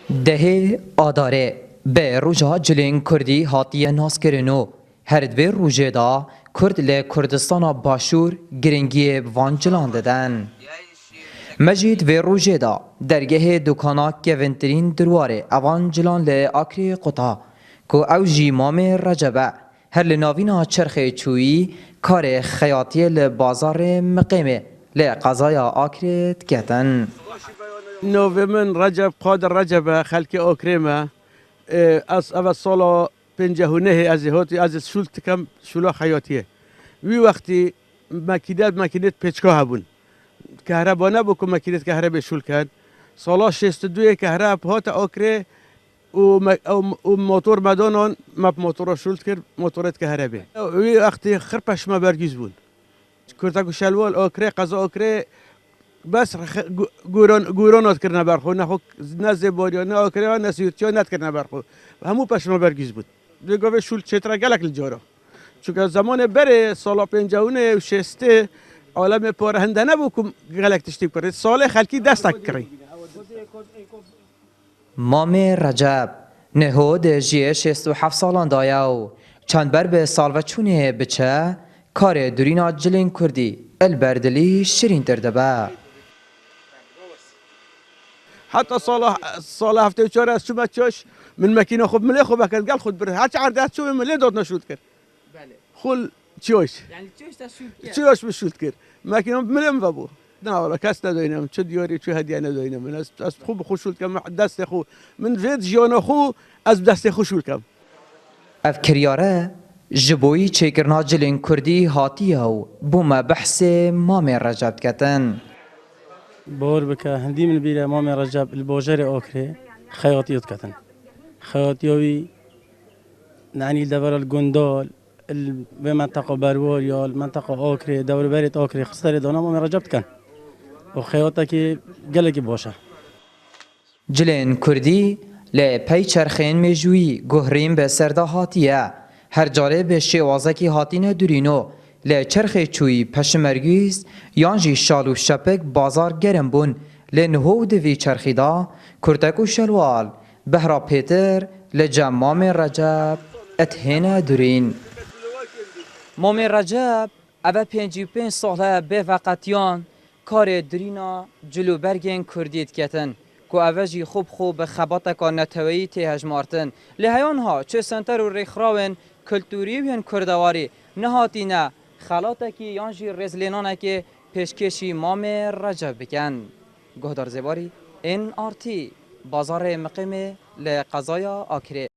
ده آداره به روجا جلین کردی هاتیه ناس کرنو هر دوی روجه دا کرد ل کردستان باشور گرنگی وان جلان دادن مجید و روجه دا درگه دکانا کونترین درواره اوان جلان ل آکری قطا کو او جی مام رجبه هر لناوینا چرخ چویی کار خیاطی ل بازار مقیمه ل قضایا آکریت کتن نوی من رجب قادر رجب خلک آکریمه از اول سال 59 از هاتی از شلت کم شلا خیاطیه وی وقتی مکینت پیچکا هبون کهربا نبود که مکینت کهربا شل کرد سال 62 کهربا هات آکره و موتور مدانان مپ موتور شلت کرد موتورت کهربا وی وقتی خرپش ما برگیز بود کرتاکو شلوال آکره قضا آکره بس گورانات کرنه برخو نه زباریا نه آکریا نه سیوتیا نت کرنه برخو همو پشما برگیز بود دیگه شول چترا گلک الجارا چون زمان بره سال 50 و 60 عالم پارهنده نبود که گلک تشتیب کرد سال خلکی دست کردی مام رجب نهود جیه 67 سالان دایاو چند بر به سال و چونه بچه کار دورینا جلین کردی البردلی شیرین دردبه حتی سال 74 از شما چاش من مکینه خوب ملی خوب کرد گل خود بره هر چه عرض شو ملی داد نشود کرد خل چوش یعنی چوش تشویق چوش بشود کرد مکینه ملی مبو نه والا کس نداینم چه دیاری چه هدیه نداینم من از خوب خوشول کم دست خو من وید جان خو از دست خوشول کم اف کریاره جبوی چیکرنا جلین کردی هاتیه و بوم بحث مام رجب کتن بور بك هندي من بيلا مامي رجب البوجري اوكري خياطيوت كتن خياطيوي نعني دبر الجندال بمنطقة برور يا المنطقة اوكري دور بريت اوكري خسر دونا مامي رجب كان وخياطك قالك بوشه جلین کردی ل پی چرخین میجوی گهرین به سردا هاتیه هر جاره به شوازکی هاتین دورینو ل چرخ چوی پشمرگیز یانجی شالو شپک بازار گرم بون ل نهود وی چرخیدا کرتکو شلوال بهرا پیتر ل جمام رجب اتهنه دورین مام رجب اوه 55 ساله به وقتیان کار درینا جلو برگین کردیت کتن کو اوجی خوب خبات کا نتوی ته هجمارتن لهیان ها چه سنتر و رخراون کلتوری و کردواری نهاتینه خلاته کی یانجی رزلینانه که پیشکشی مام رجب بکن گهدار زباری این آرتی بازار مقیم لقضایا آکره